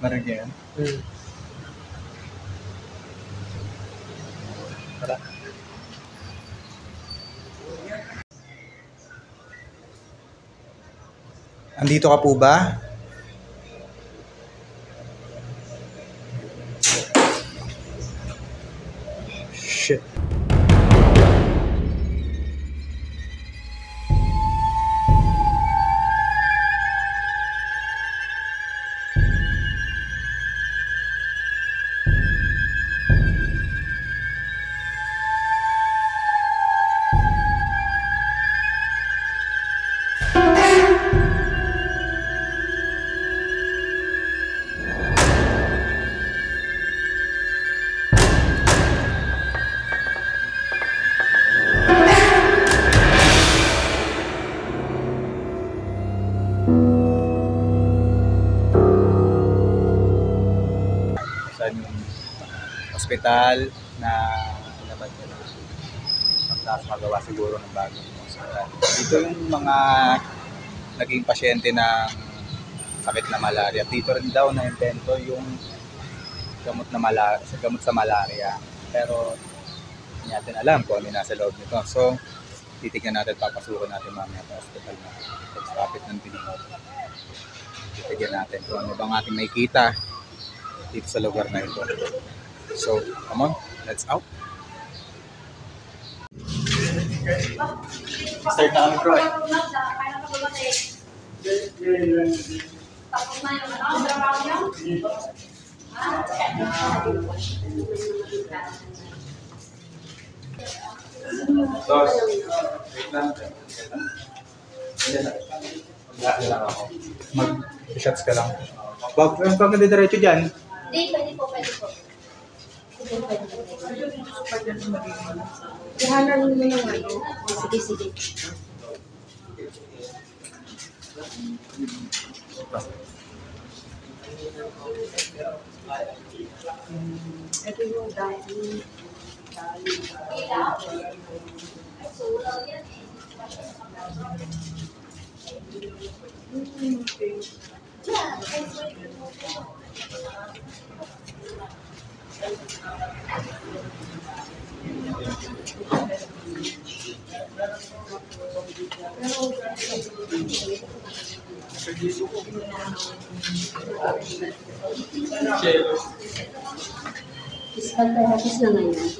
Parang yan. Tara. Andito ka po ba? Shit. Yung hospital na dapat tapos magawa siguro ng bagong hospital. Dito yung mga naging pasyente ng sakit na malaria. Dito rin daw na-invento yung gamot sa malaria. Pero hindi natin alam kung ano yung nasa loob nito. So, titignan natin, papasukin natin mamaya sa hospital na pag-rapid ng Pilipino. Titignan natin kung ano bang ating makikita dito sa lugar na ito. So, come on, let's out. Start na kami, bro. Tapos na yung trabaho niyo? Dos. Wait lang. Mag-shots ka lang. Bob, yung kang diretso dyan. Hindi, pwede po. Ihanan mo yung ano. Sige. Ito yung dahil. Physical therapist na ngayon.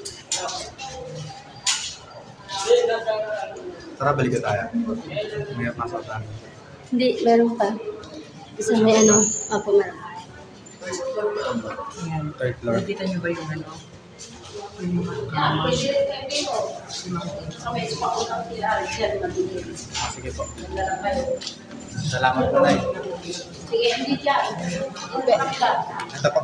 Tara, balik tayo. May pasok tayo. Hindi, meron pa. Isa may ano, meron. Third floor. Nakita niyo ba yung ano? Yung Sige po. Salamat po, Nay. Sige, hindi dyan. Ito po.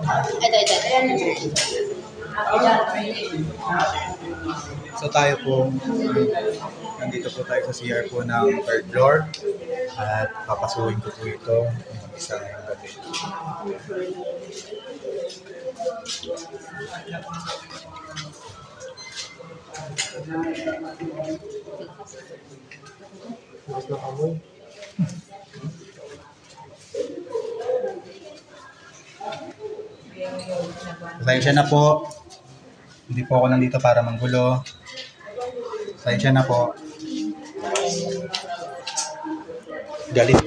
So tayo po, nandito po tayo sa CR po ng third floor at papasukin ko po ito ng isa ngayong gabi. Pasensya na po. Hindi po ako nandito para manggulo. Pasensya na po. Galit.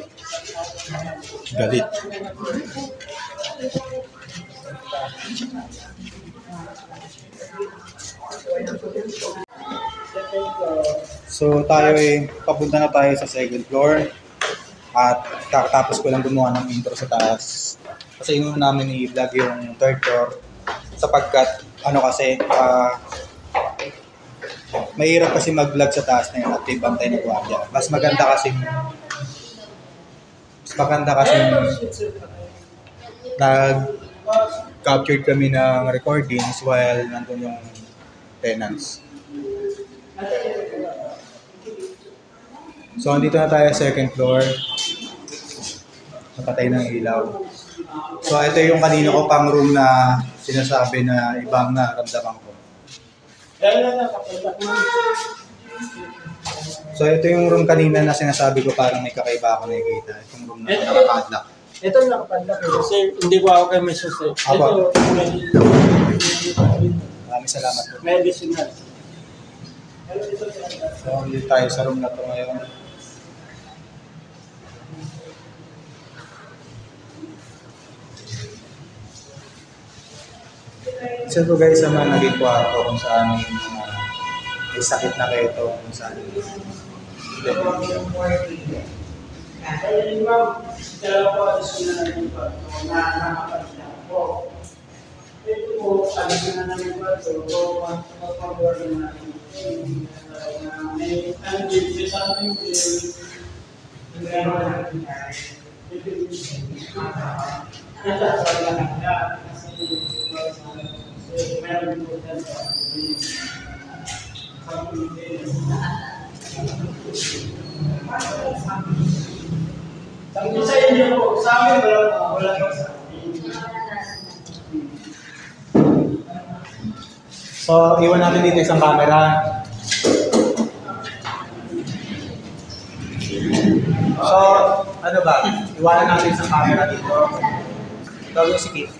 So tayo papunta na tayo sa second floor at kakatapos ko lang gumawa ng intro sa taas kasi yun namin i-vlog yung third floor sapagkat mahirap kasi mag-vlog sa taas na yung active bantay ng guardia. Mas maganda kasi nag-captured kami ng recordings while nandun yung tenants. So, andito na tayo sa second floor. Napatay ng ilaw. So, ito yung kanina ko pang room na sinasabi na ibang naramdaman ko. So, ito yung room kanina na sinasabi ko parang may kakaiba ako nakikita. Itong room na nakapadlock. Ito nakapanda ko. Kasi hindi ko ako kay Mesos eh. Aba. Ito, Maraming salamat po. medicinal. So, dito tayo sa room na to ngayon. Isa to guys sa mga naging kwarto kung saan may sakit na kayo ito, kung saan Ito po, sabi ko na namin po, mag-forward na natin. May something sa inyo po, sa amin wala pa sa So, iwan natin dito isang camera. So, ano ba? Iwanan natin isang camera dito. Ito yung si Kit.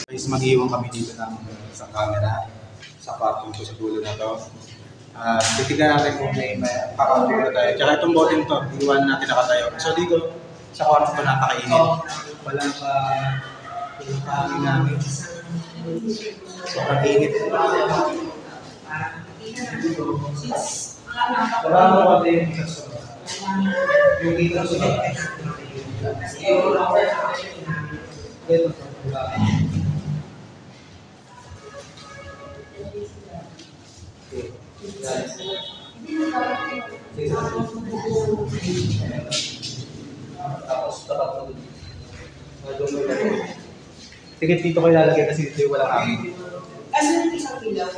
Guys, mag-iwan kami dito ng isang camera sa kwarto ko sa dulo na to. Titignan natin kung may kakaunti tayo. Tsaka itong bottle to, iwan natin nakatayo. So dito, sa kwarto ko napakainit. Walang hangin namin. Sobrang init. Wala mo pati yung yung dito sa ito. Tikit dito ko ilalagay kasi dito yung walang hangin. Asan yung isang ilaw?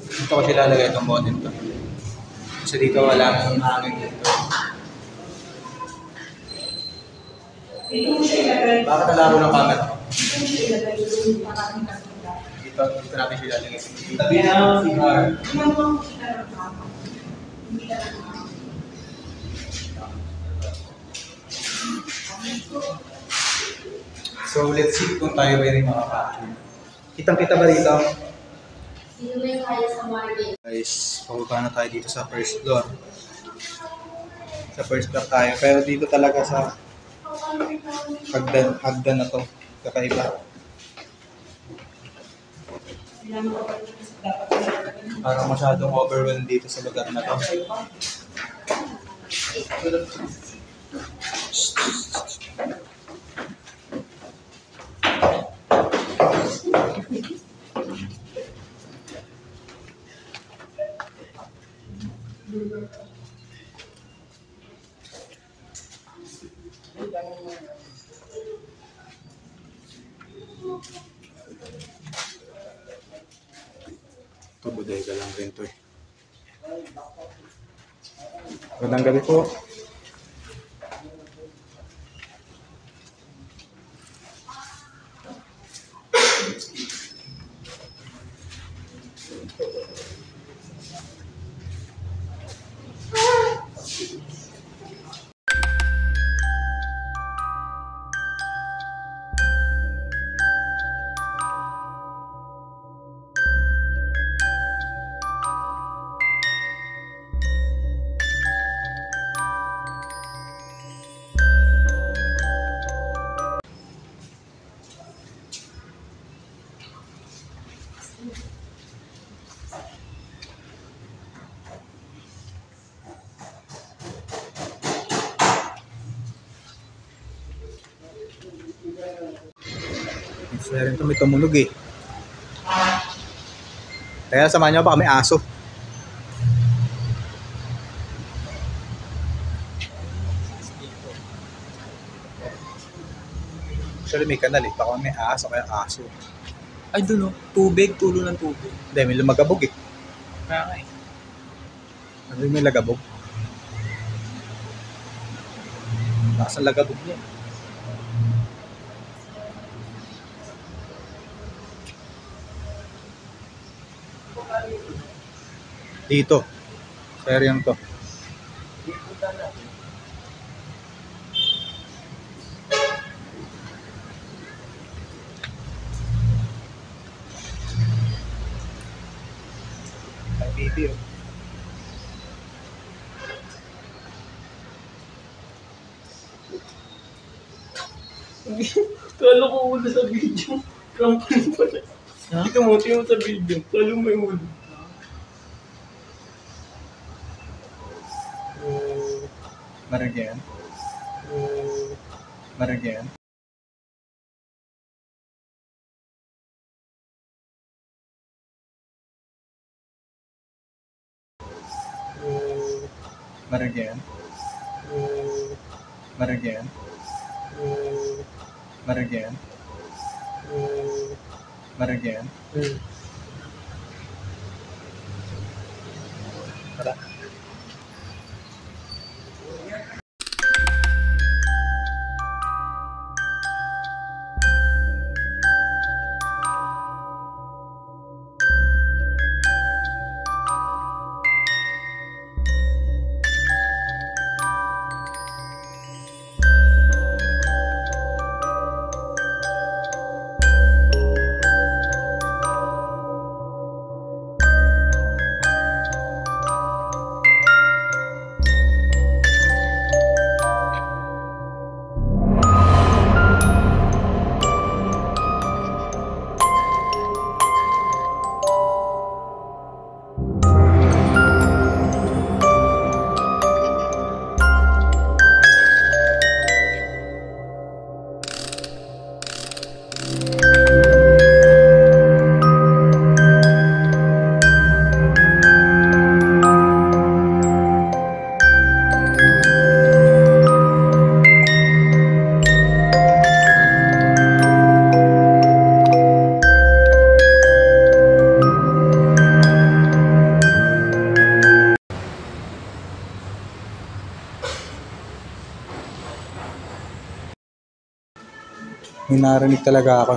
Dito ko ilalagay itong bottle to. Kasi dito walang hangin dito. Bakit nalaro ng camera ko? Dito natin siya ilalagay. Tabi na CR. So let's see kung tayo ba rin makaka-action. Kitang-kita ba dito? Sino may kaya sa market? Guys, pababa na tayo dito sa first floor. Sa first floor tayo. Pero dito talaga sa hagdan na to. Kakaiba. Parang masyadong overwhelmed dito sa lugar na to. Ito, bodega lang rin to eh. Magandang gabi po. Kaya rin ito may tumunog eh. Kaya samahan nyo baka may aso. Actually may kanal eh. Baka may aso kaya aso. Ay, doon, no? Tubig, tulo ng tubig. Hindi, may lumagabog eh. Kaya nga eh. Ano yung may lagabog? Lakas ang lagabog niya. Dito. Sa areang to. Ay, video. Kala ko ulo sa video. Prank pa rin pala. Ha? Tingnan mo sa video. Kala mo yung ulo. Maragyan. Maragyan. Maragyan. Maragyan. Maragyan. Maragyan. Tara. May narinig talaga ako.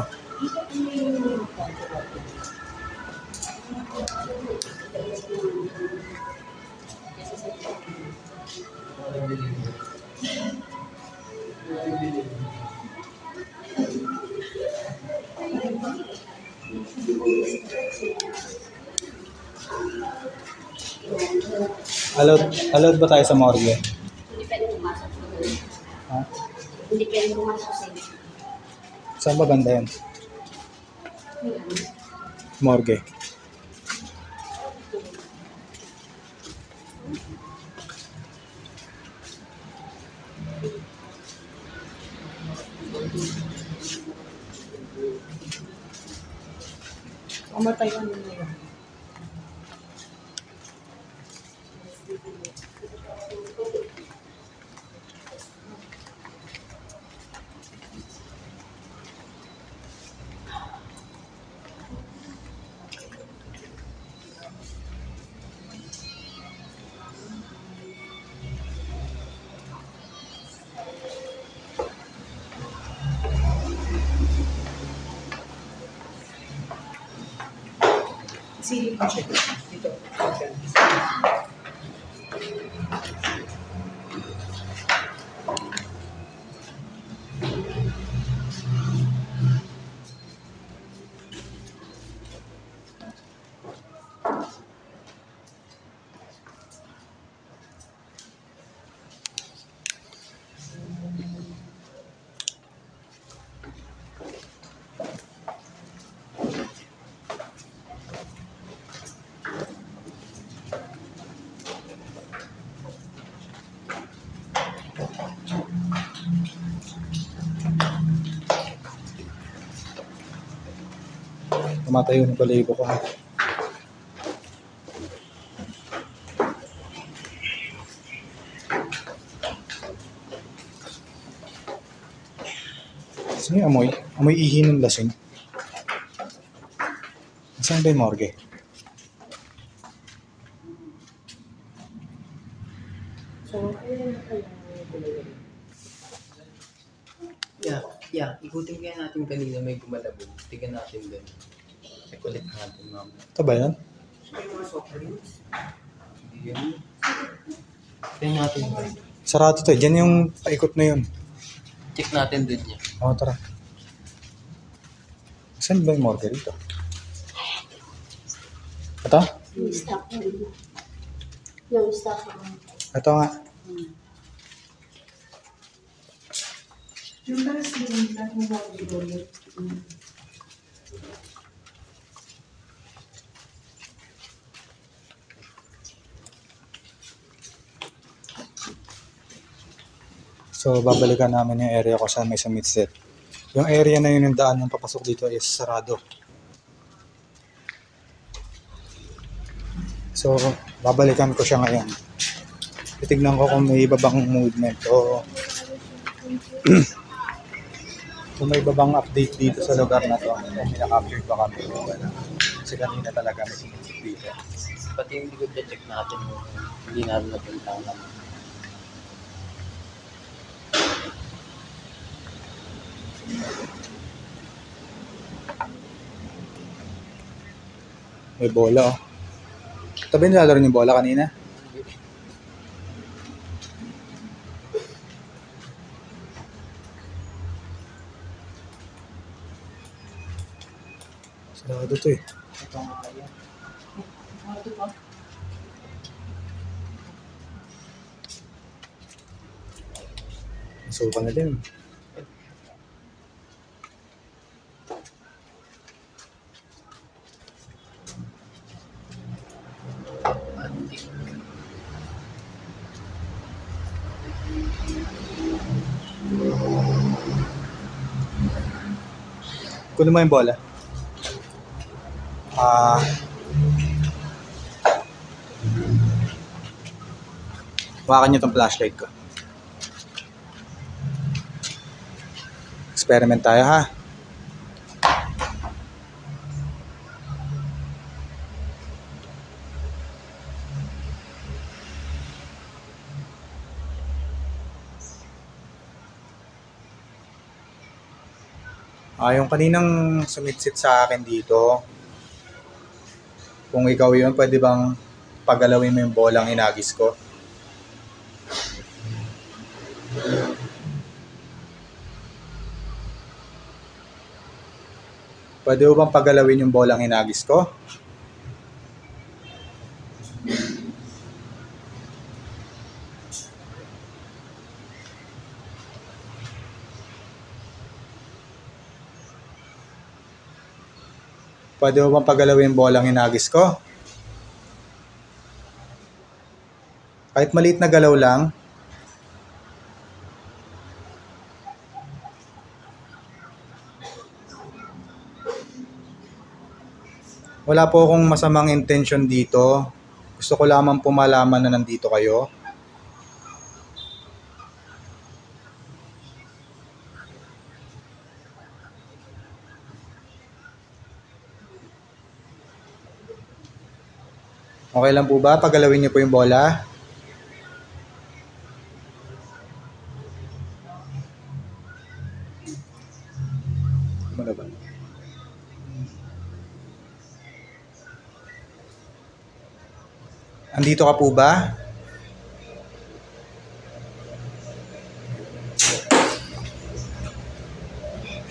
Allowed ba tayo sa morgue? Hindi pwede pumasok. Ha? Hindi pwede pumasok sa inyo. Saan ba banda yan? Morgue. Kamatay ka na yun. Silip mo siya dito. Tumatayo ng balahibo ko. Saan yung amoy? Amoy ihi ng lasing. Saan ba yung morgue? Yeah. Ikutin kaya natin kanina may gumalabog. Tignan natin din. Check ulit natin, ma'am. Ito ba yan? May mga soft drinks. Yun. Tingnan natin. Sarado to. Diyan yung paikot na yun. Check natin dun niya. Oo, tara. Saan ba yung morgue dito? Ito? Yung stock room. Yung stock room. Ito nga. Yung talas din, lahat mo mag-ulit. So, babalikan namin yung area ko saan may summit set. Yung area na yun, yung daan yung papasok dito is sarado. So, babalikan ko siya ngayon. Titignan ko kung may ibabang movement o kung may ibabang update dito sa lugar na to. Kung pinaka-capture ba kami o wala. Kasi kanina talaga may summit set dito. Pati yung likod na check natin yung hindi natin napuntahan naman. May bola oh. Tabi nilalaro yung bola kanina? Sarado to eh. Ito nga kaya. Masuka na din. Kunin mo yung bola. Hawakan nyo itong flashlight ko. Experiment tayo ha. Yung kaninang sumitsit sa akin dito, kung ikaw yun, pwede bang pagalawin mo yung bolang hinagis ko? Pwede mo bang pagalawin yung bolang hinagis ko? Pwede mo bang pagalawin yung bolang hinagis ko? Kahit maliit na galaw lang. Wala po akong masamang intention dito. Gusto ko lamang pumalaman na nandito kayo. Okay lang po ba? Pagalawin niyo po yung bola. Ano ba? Andito ka po ba?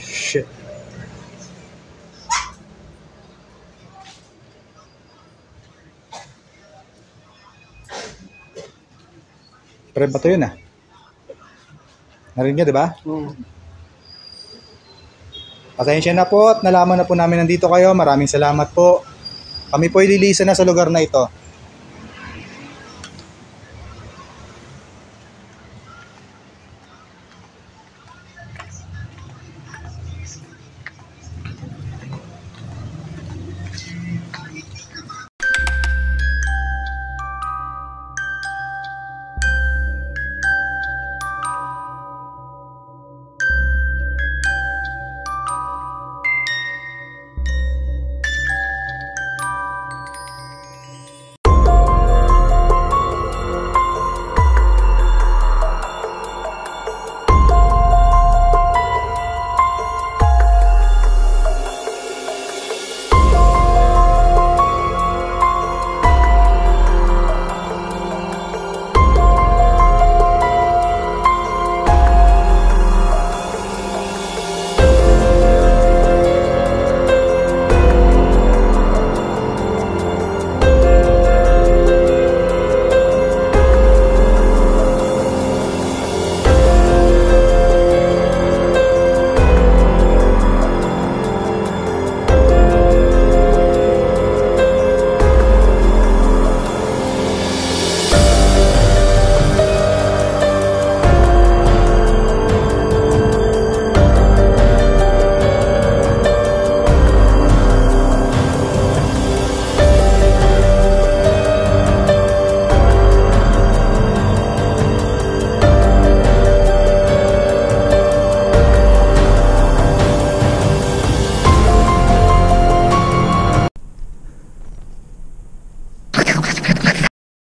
Shit. Pre ba ito yun ah? Narinig niyo, di ba? Pasensya na po at nalaman na po namin nandito kayo. Maraming salamat po. Kami po ililisan na sa lugar na ito.